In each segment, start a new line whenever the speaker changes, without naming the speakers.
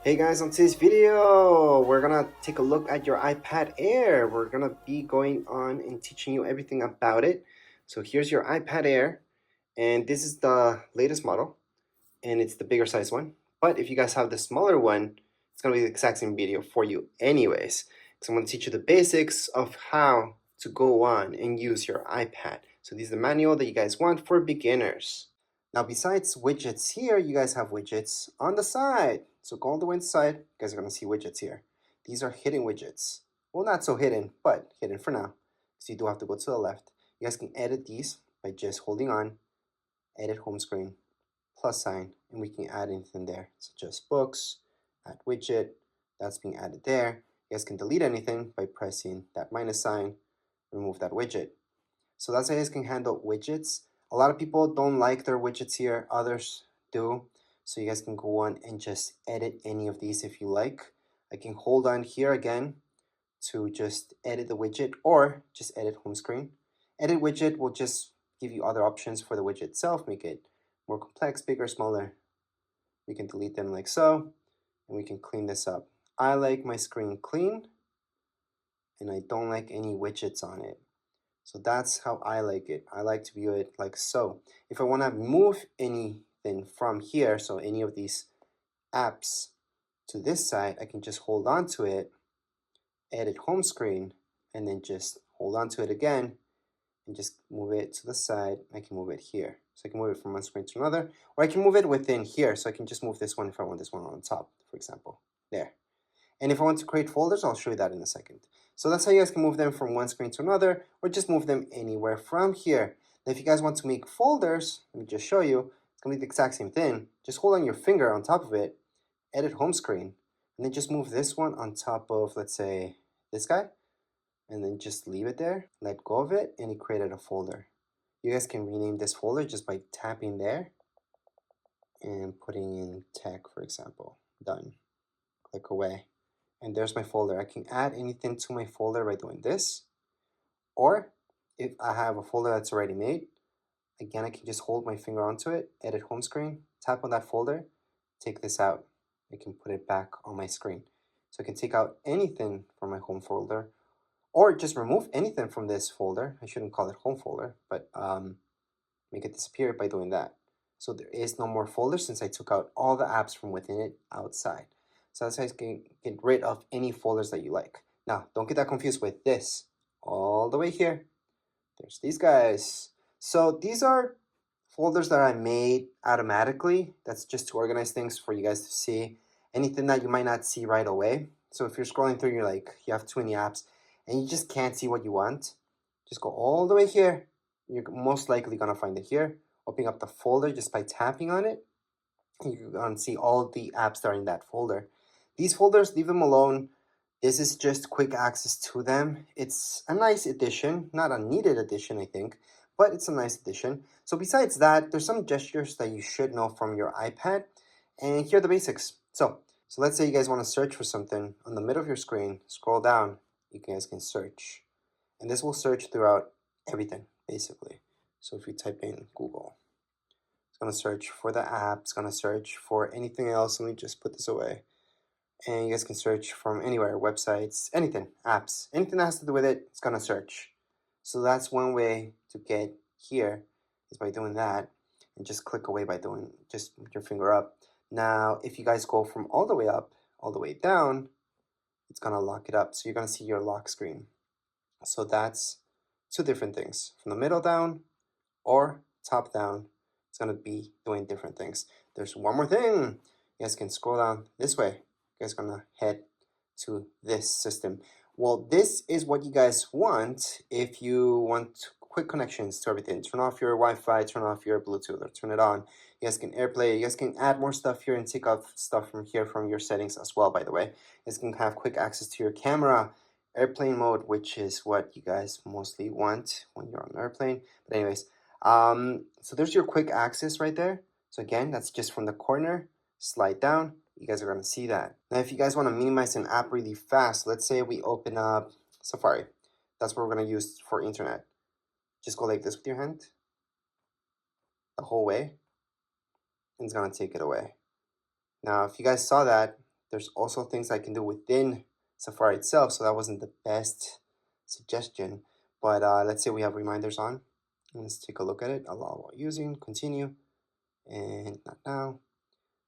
Hey guys, on today's video, we're gonna take a look at your iPad Air. We're gonna be going on and teaching you everything about it. So here's your iPad Air, and this is the latest model, and it's the bigger size one. But if you guys have the smaller one, it's gonna be the exact same video for you anyways. So I'm gonna teach you the basics of how to go on and use your iPad. So this is the manual that you guys want for beginners. Now, besides widgets here, you guys have widgets on the side. So go all the way inside, you guys are gonna see widgets here. These are hidden widgets. Well, not so hidden, but hidden for now. So you do have to go to the left. You guys can edit these by just holding on, edit home screen, plus sign, and we can add anything there, such as books, add widget, that's being added there. You guys can delete anything by pressing that minus sign, remove that widget. So that's how you guys can handle widgets. A lot of people don't like their widgets here, others do. So you guys can go on and just edit any of these if you like. I can hold on here again to just edit the widget or just edit home screen. Edit widget will just give you other options for the widget itself, make it more complex, bigger, smaller. We can delete them like so, and we can clean this up. I like my screen clean, and I don't like any widgets on it. So that's how I like it. I like to view it like so. If I want to move anything from here, so any of these apps to this side, I can just hold on to it, edit home screen, and then just hold on to it again and just move it to the side. I can move it here. So I can move it from one screen to another, or I can move it within here. So I can just move this one if I want this one on top, for example, there. And if I want to create folders, I'll show you that in a second. So that's how you guys can move them from one screen to another, or just move them anywhere from here. Now, if you guys want to make folders, let me just show you. It's gonna be the exact same thing. Just hold on your finger on top of it, edit home screen, and then just move this one on top of, let's say, this guy, and then just leave it there, let go of it, and it created a folder. You guys can rename this folder just by tapping there and putting in tech, for example. Done. Click away. And there's my folder. I can add anything to my folder by doing this. Or if I have a folder that's already made, again, I can just hold my finger onto it, edit home screen, tap on that folder, take this out. I can put it back on my screen. So I can take out anything from my home folder or just remove anything from this folder. I shouldn't call it home folder, but make it disappear by doing that. So there is no more folder since I took out all the apps from within it outside. So that's how you can get rid of any folders that you like. Now, don't get that confused with this. All the way here, there's these guys. So these are folders that I made automatically. That's just to organize things for you guys to see. Anything that you might not see right away. So if you're scrolling through, you're like, you have too many apps, and you just can't see what you want, just go all the way here. You're most likely gonna find it here. Opening up the folder just by tapping on it, you're gonna see all the apps that are in that folder. These folders, leave them alone. This is just quick access to them. It's a nice addition, not a needed addition, I think, but it's a nice addition. So besides that, there's some gestures that you should know from your iPad, and here are the basics. So let's say you guys want to search for something on the middle of your screen, scroll down, you guys can search. And this will search throughout everything, basically. So if you type in Google, it's gonna search for the app, it's gonna search for anything else. Let me just put this away. And you guys can search from anywhere, websites, anything, apps, anything that has to do with it, it's gonna search. So that's one way to get here is by doing that, and just click away by doing, just your finger up. Now, if you guys go from all the way up, all the way down, it's gonna lock it up. So you're gonna see your lock screen. So that's two different things. From the middle down or top down, it's gonna be doing different things. There's one more thing. You guys can scroll down this way. You guys are gonna head to this system. Well, this is what you guys want if you want quick connections to everything. Turn off your Wi-Fi, turn off your Bluetooth, or turn it on. You guys can AirPlay. You guys can add more stuff here and take off stuff from here from your settings as well, by the way. You guys can have quick access to your camera, airplane mode, which is what you guys mostly want when you're on an airplane. But anyways, so there's your quick access right there. So again, that's just from the corner, slide down, you guys are gonna see that. Now, if you guys wanna minimize an app really fast, let's say we open up Safari. That's what we're gonna use for internet. Just go like this with your hand, the whole way, and it's gonna take it away. Now, if you guys saw that, There's also things I can do within Safari itself, so that wasn't the best suggestion. But let's say we have reminders on. Let's take a look at it. Allow while using, continue, and not now.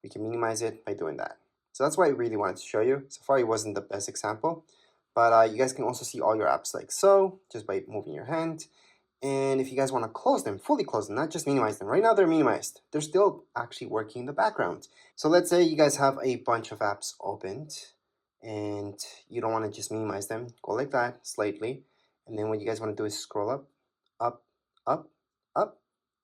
We can minimize it by doing that. So that's why I really wanted to show you. Safari wasn't the best example, but you guys can also see all your apps like so, just by moving your hand. And if you guys want to close them, fully close them, not just minimize them. Right now they're minimized. They're still actually working in the background. So let's say you guys have a bunch of apps opened and you don't want to just minimize them. Go like that, slightly. And then what you guys want to do is scroll up, up, up, up,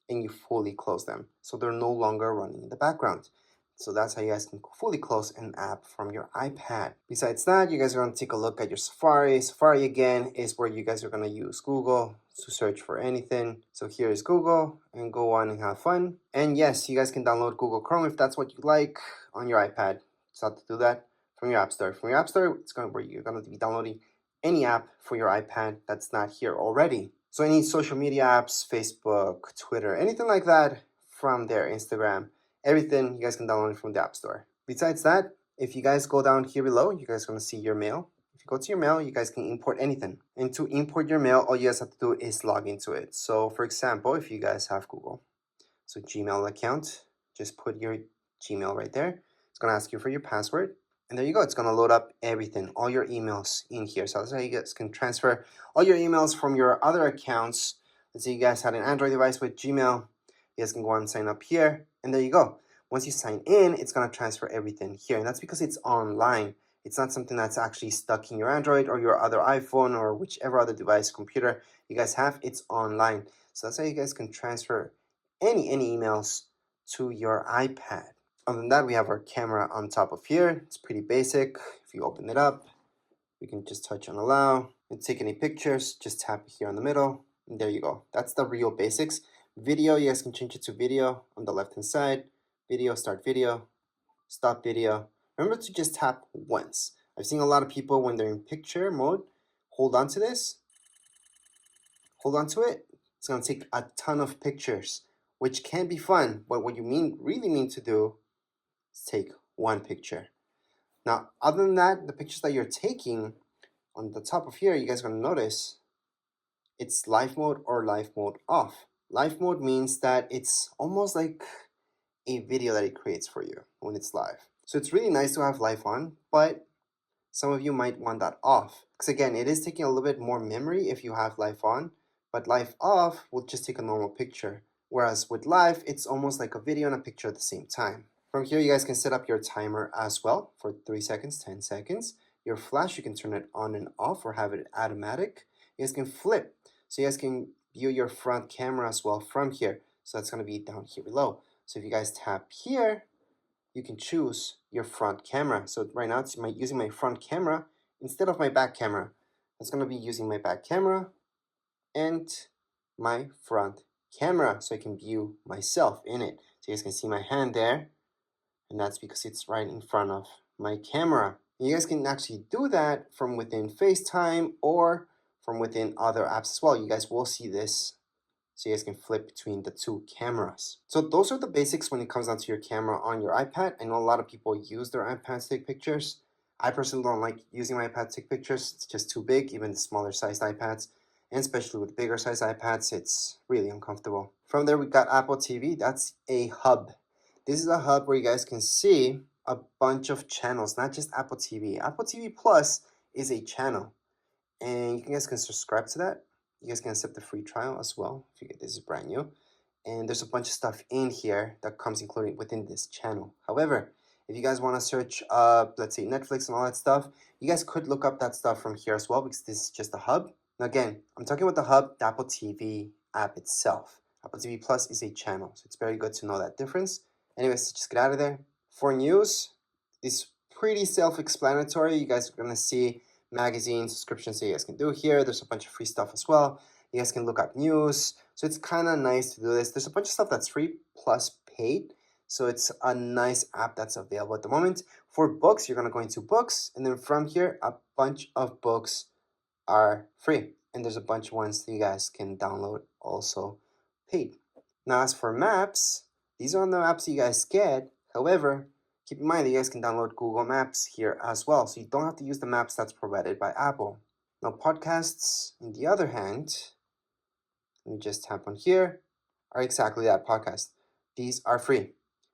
and you fully close them. So they're no longer running in the background. So that's how you guys can fully close an app from your iPad. Besides that, you guys are going to take a look at your Safari. Safari, again, is where you guys are going to use Google to search for anything. So here is Google, and go on and have fun. And yes, you guys can download Google Chrome if that's what you like on your iPad. So how to do that from your App Store. From your App Store, it's going to where you're going to be downloading any app for your iPad that's not here already. So any social media apps, Facebook, Twitter, anything like that from there, Instagram, everything you guys can download from the App Store. Besides that, if you guys go down here below, you guys are going to see your mail. If you go to your mail, you guys can import anything. And to import your mail, all you guys have to do is log into it. So for example, if you guys have Google, so Gmail account, just put your Gmail right there. It's going to ask you for your password. And there you go. It's going to load up everything, all your emails in here. So that's how you guys can transfer all your emails from your other accounts. Let's say you guys had an Android device with Gmail. You guys can go on and sign up here. And there you go. Once you sign in, it's going to transfer everything here. And that's because it's online. It's not something that's actually stuck in your Android or your other iPhone or whichever other device, computer you guys have. It's online. So that's how you guys can transfer any emails to your iPad. Other than that, we have our camera on top of here. It's pretty basic. If you open it up, we can just touch on allow and take any pictures. Just tap here in the middle, and there you go. That's the real basics. Video, you guys can change it to video on the left hand side. Video, start video, stop video. Remember to just tap once. I've seen a lot of people when they're in picture mode, hold on to this, hold on to it. It's gonna take a ton of pictures, which can be fun, but what you really mean to do is take one picture. Now, other than that, the pictures that you're taking on the top of here, you guys are gonna notice it's live mode or live mode off. Live mode means that it's almost like a video that it creates for you when it's live. So it's really nice to have live on, but some of you might want that off. Because again, it is taking a little bit more memory if you have live on, but live off will just take a normal picture. Whereas with live, it's almost like a video and a picture at the same time. From here, you guys can set up your timer as well for 3 seconds, 10 seconds. Your flash, you can turn it on and off or have it automatic. You guys can flip. So you guys can view your front camera as well from here. So that's going to be down here below. So if you guys tap here, you can choose your front camera. So right now it's using my front camera instead of my back camera. It's going to be using my back camera and my front camera so I can view myself in it. So you guys can see my hand there, and that's because it's right in front of my camera. You guys can actually do that from within FaceTime or from within other apps as well. You guys will see this, so you guys can flip between the two cameras. So those are the basics when it comes down to your camera on your iPad. I know a lot of people use their iPads to take pictures. I personally don't like using my iPad to take pictures. It's just too big, even the smaller sized iPads. And especially with bigger size iPads, it's really uncomfortable. From there, we got Apple TV. That's a hub. This is a hub where you guys can see a bunch of channels, not just Apple TV. Apple TV Plus is a channel, and you guys can subscribe to that. You guys can accept the free trial as well if you get this is brand new. And there's a bunch of stuff in here that comes included within this channel. However, if you guys want to search up, let's say Netflix and all that stuff, you guys could look up that stuff from here as well because this is just a hub. Now again, I'm talking about the hub, the Apple TV app itself. Apple TV Plus is a channel, so it's very good to know that difference. Anyways, just get out of there. For news, it's pretty self-explanatory. You guys are going to see magazine subscriptions that you guys can do here. There's a bunch of free stuff as well. You guys can look up news. So it's kind of nice to do this. There's a bunch of stuff that's free plus paid. So it's a nice app that's available at the moment. For books, you're going to go into books. And then from here, a bunch of books are free. And there's a bunch of ones that you guys can download also paid. Now, as for maps, these are the maps you guys get. However, Keep in mind that you guys can download Google Maps here as well, so you don't have to use the maps that's provided by Apple. Now, podcasts, on the other hand, let me just tap on here, are exactly that, podcast. These are free.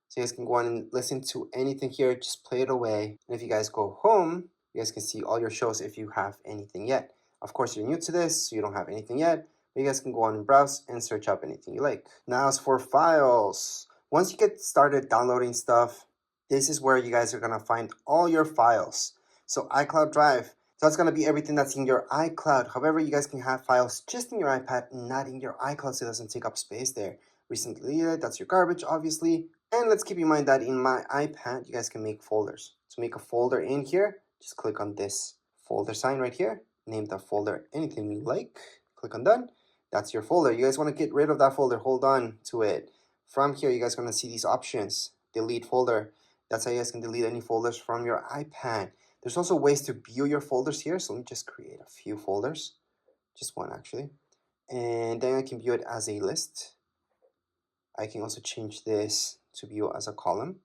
So you guys can go on and listen to anything here, just play it away. And if you guys go home, you guys can see all your shows if you have anything yet. Of course, you're new to this, so you don't have anything yet, but you guys can go on and browse and search up anything you like. Now, as for files, once you get started downloading stuff, this is where you guys are gonna find all your files. So iCloud Drive, so that's gonna be everything that's in your iCloud. However, you guys can have files just in your iPad, not in your iCloud, so it doesn't take up space there. Recently, that's your garbage, obviously. And let's keep in mind that in my iPad, you guys can make folders. To make a folder in here, just click on this folder sign right here. Name the folder anything you like. Click on done. That's your folder. You guys want to get rid of that folder, hold on to it. From here, you guys are going to see these options. Delete folder. That's how you guys can delete any folders from your iPad. There's also ways to view your folders here. So let me just create a few folders. Just one, actually. And then I can view it as a list. I can also change this to view as a column.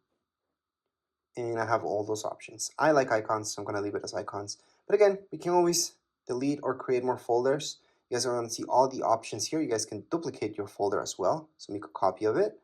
And I have all those options. I like icons, so I'm going to leave it as icons. But again, we can always delete or create more folders. You guys are going to see all the options here. You guys can duplicate your folder as well. So make a copy of it.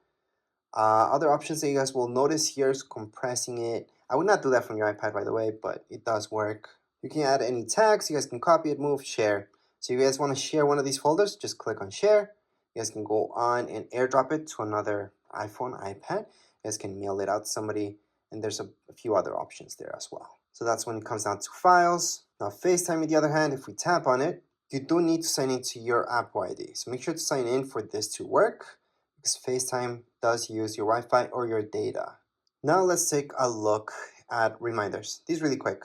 Other options that you guys will notice here is compressing it. I would not do that from your iPad, by the way, but it does work. You can add any tags. You guys can copy it, move, share. So if you guys want to share one of these folders, just click on share. You guys can go on and airdrop it to another iPhone, iPad. You guys can mail it out to somebody, and there's a few other options there as well. So that's when it comes down to files. Now FaceTime, on the other hand, if we tap on it, you do need to sign into your Apple ID. So make sure to sign in for this to work, because FaceTime does use your Wi-Fi or your data. Now let's take a look at reminders. These really quick.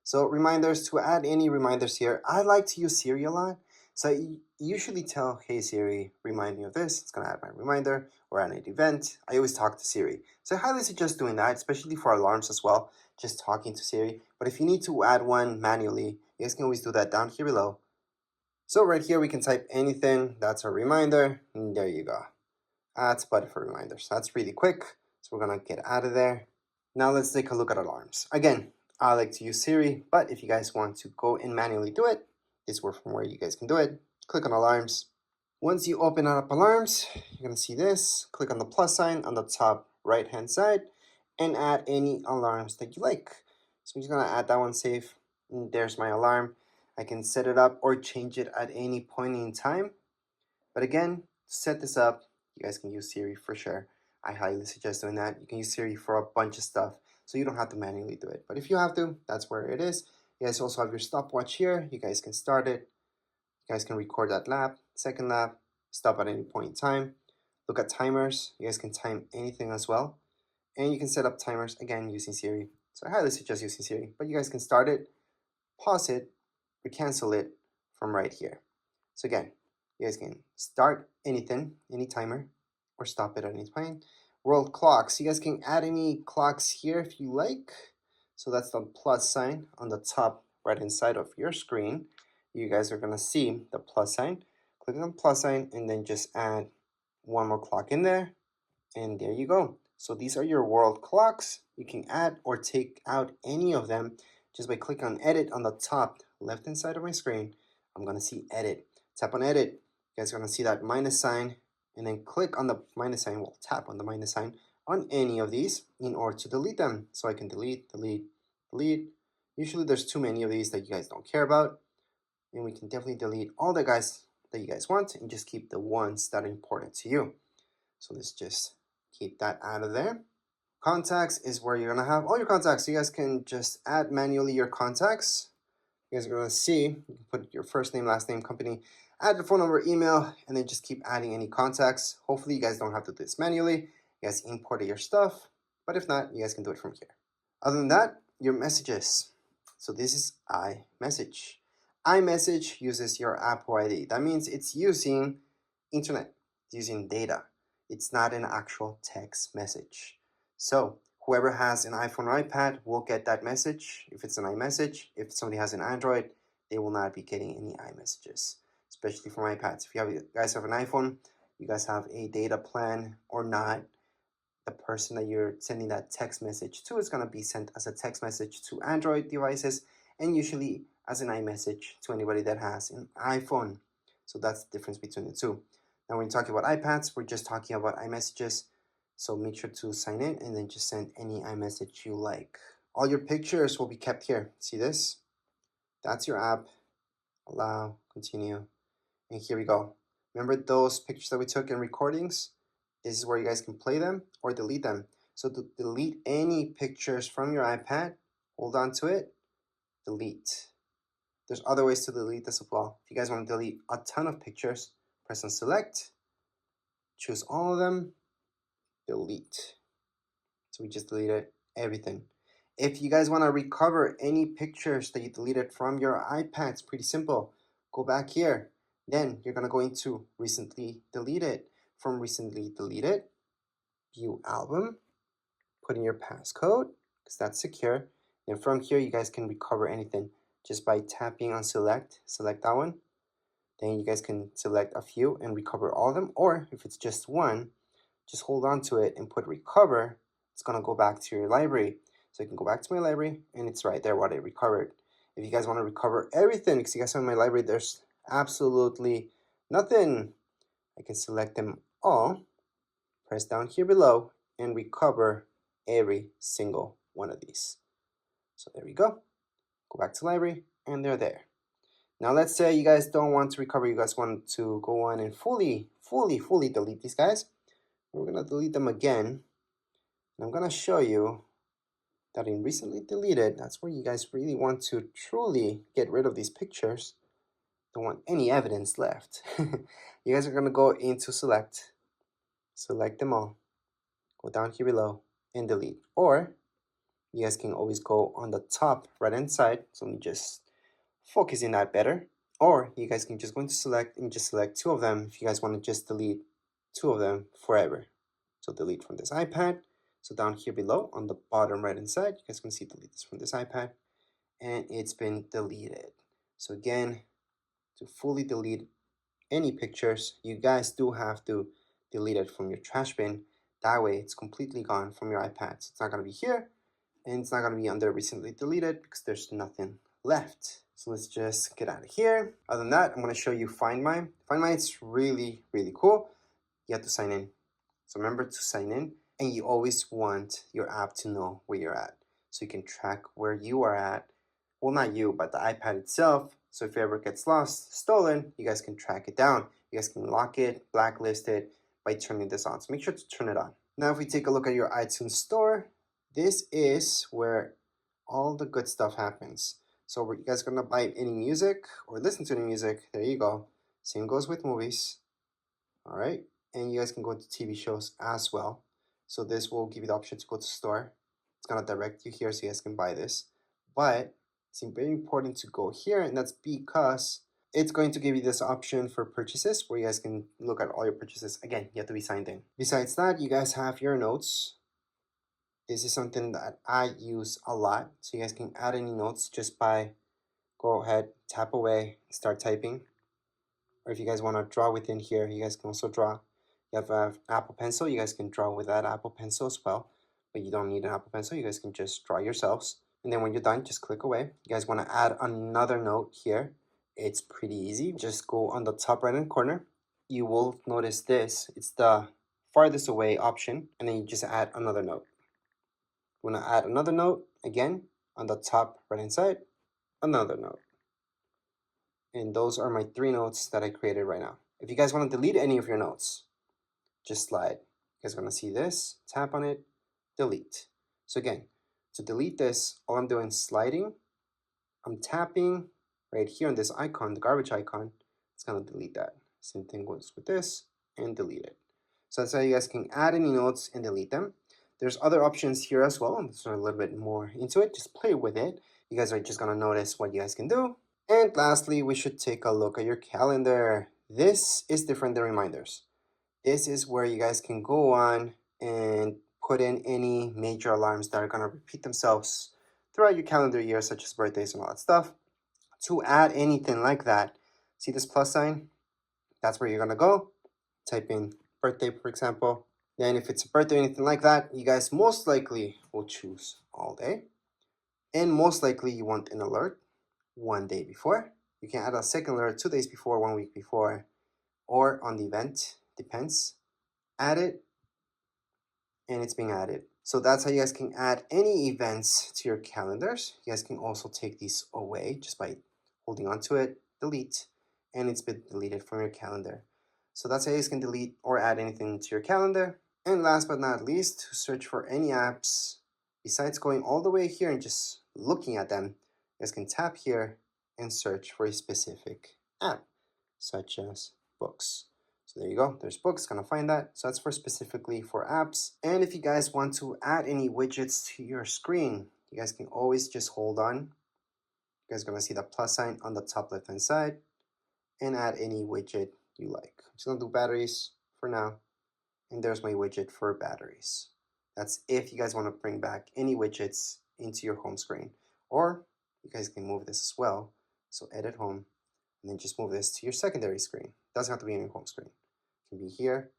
So reminders, to add any reminders here, I like to use Siri a lot. So I usually tell, hey Siri, remind me of this. It's gonna add my reminder, or add an event. I always talk to Siri. So I highly suggest doing that, especially for alarms as well, just talking to Siri. But if you need to add one manually, you guys can always do that down here below. So right here, we can type anything. That's a reminder, and there you go. Add button for reminders. That's really quick. So we're gonna get out of there. Now let's take a look at alarms. Again, I like to use Siri, but if you guys want to go and manually do it, this is from where you guys can do it. Click on alarms. Once you open up alarms, you're gonna see this. Click on the plus sign on the top right hand side and add any alarms that you like. So I'm just gonna add that one, save. And there's my alarm. I can set it up or change it at any point in time. But again, to set this up, you guys can use Siri for sure. I highly suggest doing that. You can use Siri for a bunch of stuff, so you don't have to manually do it. But if you have to, that's where it is. You guys also have your stopwatch here. You guys can start it. You guys can record that lap, second lap, stop at any point in time. Look at timers. You guys can time anything as well. And you can set up timers, again, using Siri. So I highly suggest using Siri. But you guys can start it, pause it, or cancel it from right here. So again, you guys can start anything, any timer, or stop it at any point. World clocks. You guys can add any clocks here if you like. So that's the plus sign on the top right hand side of your screen. You guys are gonna see the plus sign. Click on the plus sign and then just add one more clock in there. And there you go. So these are your world clocks. You can add or take out any of them just by clicking on edit on the top left hand side of my screen. I'm gonna see edit. Tap on edit. You guys are gonna see that minus sign, and then click on the minus sign. Well, tap on the minus sign on any of these in order to delete them. So I can delete, delete, delete. Usually there's too many of these that you guys don't care about. And we can definitely delete all the guys that you guys want and just keep the ones that are important to you. So let's just keep that out of there. Contacts is where you're gonna have all your contacts. You guys can just add manually your contacts. You guys are gonna see, you can put your first name, last name, company, add the phone number, email, and then just keep adding any contacts. Hopefully you guys don't have to do this manually. You guys import your stuff, but if not, you guys can do it from here. Other than that, your messages. So this is iMessage. iMessage uses your Apple ID. That means it's using internet, it's using data. It's not an actual text message. So whoever has an iPhone or iPad will get that message if it's an iMessage. If somebody has an Android, they will not be getting any iMessages, especially from iPads. If you guys have an iPhone, you guys have a data plan or not, the person that you're sending that text message to is going to be sent as a text message to Android devices and usually as an iMessage to anybody that has an iPhone. So that's the difference between the two. Now when you're talking about iPads, we're just talking about iMessages. So make sure to sign in and then just send any iMessage you like. All your pictures will be kept here. See this? That's your app. Allow, continue, and here we go. Remember those pictures that we took in recordings? This is where you guys can play them or delete them. So to delete any pictures from your iPad, hold on to it, delete. There's other ways to delete this as well. If you guys want to delete a ton of pictures, press on select, choose all of them, delete. So we just deleted everything. If you guys want to recover any pictures that you deleted from your iPad, it's pretty simple. Go back here. Then you're going to go into recently deleted. From recently deleted, view album, put in your passcode because that's secure. And from here, you guys can recover anything just by tapping on select that one. Then you guys can select a few and recover all of them. Or if it's just one, just hold on to it and put recover. It's going to go back to your library. So you can go back to my library and it's right there what I recovered. If you guys want to recover everything, because you guys have in my library, there's absolutely nothing. I can select them all, press down here below, and recover every single one of these. So there we go. Go back to library, and they're there. Now let's say you guys don't want to recover, you guys want to go on and fully delete these guys. We're going to delete them again. And I'm going to show you that in recently deleted, that's where you guys really want to truly get rid of these pictures. Don't want any evidence left. You guys are going to go into select them all, go down here below and delete. Or you guys can always go on the top right hand side. So let me just focus in that better. Or you guys can just go into select and just select two of them if you guys want to just delete two of them forever. So delete from this iPad. So down here below on the bottom right hand side, you guys can see delete this from this iPad, and it's been deleted. So again, to fully delete any pictures, you guys do have to delete it from your trash bin. That way it's completely gone from your iPad. So it's not going to be here, and it's not going to be under recently deleted because there's nothing left. So let's just get out of here. Other than that, I'm going to show you Find My. Find My is really cool. You have to sign in. So remember to sign in, and you always want your app to know where you're at so you can track where you are at. Well, not you, but the iPad itself. So if it ever gets lost, stolen, you guys can track it down. You guys can lock it, blacklist it by turning this on. So make sure to turn it on. Now, if we take a look at your iTunes store, this is where all the good stuff happens. So you guys are gonna buy any music or listen to any music, there you go. Same goes with movies. All right, and you guys can go to TV shows as well. So this will give you the option to go to store. It's gonna direct you here so you guys can buy this. But it's very important to go here, and that's because it's going to give you this option for purchases where you guys can look at all your purchases. Again, you have to be signed in. Besides that, you guys have your notes. This is something that I use a lot. So you guys can add any notes just by go ahead, tap away, start typing. Or if you guys want to draw within here, you guys can also draw. You have an Apple Pencil, you guys can draw with that Apple Pencil as well. But you don't need an Apple Pencil, you guys can just draw yourselves. And then when you're done, just click away. You guys want to add another note here. It's pretty easy. Just go on the top right hand corner. You will notice this. It's the farthest away option. And then you just add another note. You want to add another note, again, on the top right hand side, another note. And those are my 3 notes that I created right now. If you guys want to delete any of your notes, just slide. You guys are going to see this, tap on it, delete. So again, to delete this, all I'm doing is sliding. I'm tapping right here on this icon, the garbage icon. It's going to delete that. Same thing goes with this, and delete it. So that's how you guys can add any notes and delete them. There's other options here as well. So a little bit more into it. Just play with it. You guys are just going to notice what you guys can do. And lastly, we should take a look at your calendar. This is different than reminders. This is where you guys can go on and put in any major alarms that are going to repeat themselves throughout your calendar year, such as birthdays and all that stuff. To add anything like that, see this plus sign? That's where you're going to go. Type in birthday, for example. Then if it's a birthday or anything like that, you guys most likely will choose all day. And most likely you want an alert 1 day before. You can add a second alert 2 days before, 1 week before, or on the event, depends. Add it, and it's being added. So that's how you guys can add any events to your calendars. You guys can also take these away just by holding onto it, delete, and it's been deleted from your calendar. So that's how you guys can delete or add anything to your calendar. And last but not least, to search for any apps, besides going all the way here and just looking at them, you guys can tap here and search for a specific app, such as books. So there you go, there's books, gonna find that. So that's for specifically for apps. And if you guys want to add any widgets to your screen, you guys can always just hold on. You guys are gonna see the plus sign on the top left hand side and add any widget you like. I'm just gonna do batteries for now. And there's my widget for batteries. That's if you guys want to bring back any widgets into your home screen. Or you guys can move this as well. So edit home, and then just move this to your secondary screen. Doesn't have to be in your home screen. It can be here.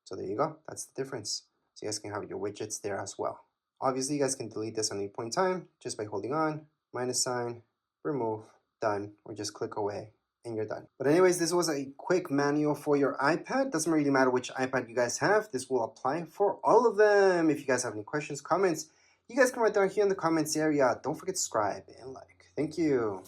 So there you go. That's the difference. So you guys can have your widgets there as well. Obviously, you guys can delete this at any point in time just by holding on, minus sign, remove, done, or just click away and you're done. But anyways, this was a quick manual for your iPad. Doesn't really matter which iPad you guys have. This will apply for all of them. If you guys have any questions, comments, you guys can write down here in the comments area. Don't forget to subscribe and like. Thank you.